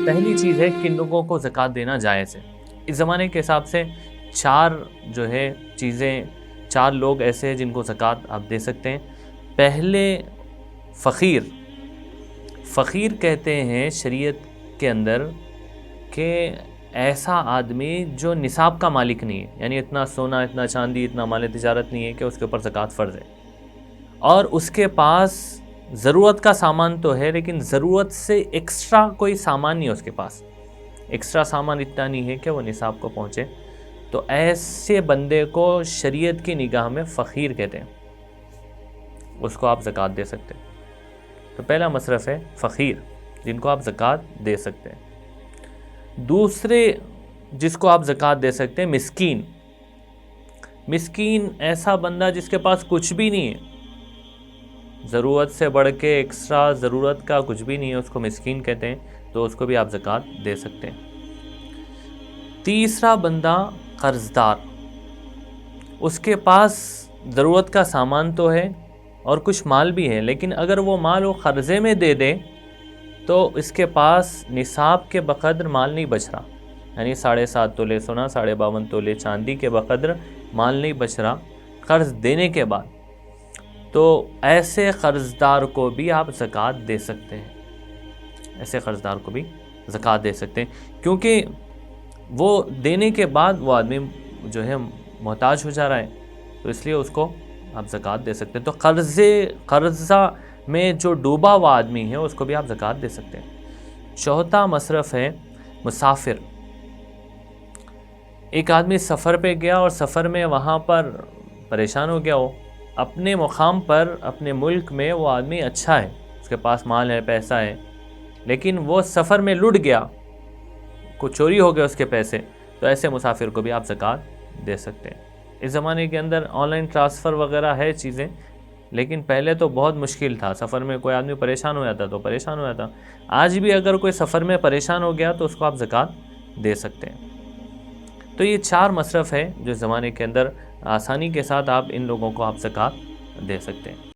پہلی چیز ہے کن لوگوں کو زکوٰۃ دینا جائز ہے۔ اس زمانے کے حساب سے چار لوگ ایسے ہیں جن کو زکوٰۃ آپ دے سکتے ہیں۔ پہلے فقیر کہتے ہیں شریعت کے اندر کہ ایسا آدمی جو نصاب کا مالک نہیں ہے، یعنی اتنا سونا، اتنا چاندی، اتنا مال تجارت نہیں ہے کہ اس کے اوپر زکوٰۃ فرض ہے، اور اس کے پاس ضرورت کا سامان تو ہے لیکن ضرورت سے ایکسٹرا کوئی سامان نہیں ہے، اس کے پاس ایکسٹرا سامان اتنا نہیں ہے کہ وہ نصاب کو پہنچے، تو ایسے بندے کو شریعت کی نگاہ میں فقیر کہتے ہیں، اس کو آپ زکوٰۃ دے سکتے ہیں۔ تو پہلا مصرف ہے فقیر، جن کو آپ زکوٰۃ دے سکتے ہیں۔ دوسرے جس کو آپ زکوٰۃ دے سکتے ہیں مسکین ایسا بندہ جس کے پاس کچھ بھی نہیں ہے، ضرورت سے بڑھ کے ایکسٹرا ضرورت کا کچھ بھی نہیں ہے، اس کو مسکین کہتے ہیں، تو اس کو بھی آپ زکوٰۃ دے سکتے ہیں۔ تیسرا بندہ قرضدار، اس کے پاس ضرورت کا سامان تو ہے اور کچھ مال بھی ہے، لیکن اگر وہ مال وہ قرضے میں دے دے تو اس کے پاس نصاب کے بقدر مال نہیں بچ رہا، یعنی 7.5 تولے سونا، 52.5 تولے چاندی کے بقدر مال نہیں بچ رہا قرض دینے کے بعد، تو ایسے قرضدار کو بھی آپ زکوٰۃ دے سکتے ہیں، کیونکہ وہ دینے کے بعد وہ آدمی جو ہے محتاج ہو جا رہا ہے، تو اس لیے اس کو آپ زکوٰۃ دے سکتے ہیں۔ تو قرضہ میں جو ڈوبا ہوا آدمی ہے اس کو بھی آپ زکوٰۃ دے سکتے ہیں۔ چوتھا مصرف ہے مسافر، ایک آدمی سفر پہ گیا اور سفر میں وہاں پر پریشان ہو گیا، ہو اپنے مقام پر اپنے ملک میں وہ آدمی اچھا ہے، اس کے پاس مال ہے، پیسہ ہے، لیکن وہ سفر میں لٹ گیا، کو چوری ہو گیا اس کے پیسے، تو ایسے مسافر کو بھی آپ زکوٰۃ دے سکتے ہیں۔ اس زمانے کے اندر آن لائن ٹرانسفر وغیرہ ہے چیزیں، لیکن پہلے تو بہت مشکل تھا، سفر میں کوئی آدمی پریشان ہو جاتا، آج بھی اگر کوئی سفر میں پریشان ہو گیا تو اس کو آپ زکوٰۃ دے سکتے ہیں۔ تو یہ 4 مصرف ہے جو زمانے کے اندر آسانی کے ساتھ آپ ان لوگوں کو آپ زکوٰۃ دے سکتے ہیں۔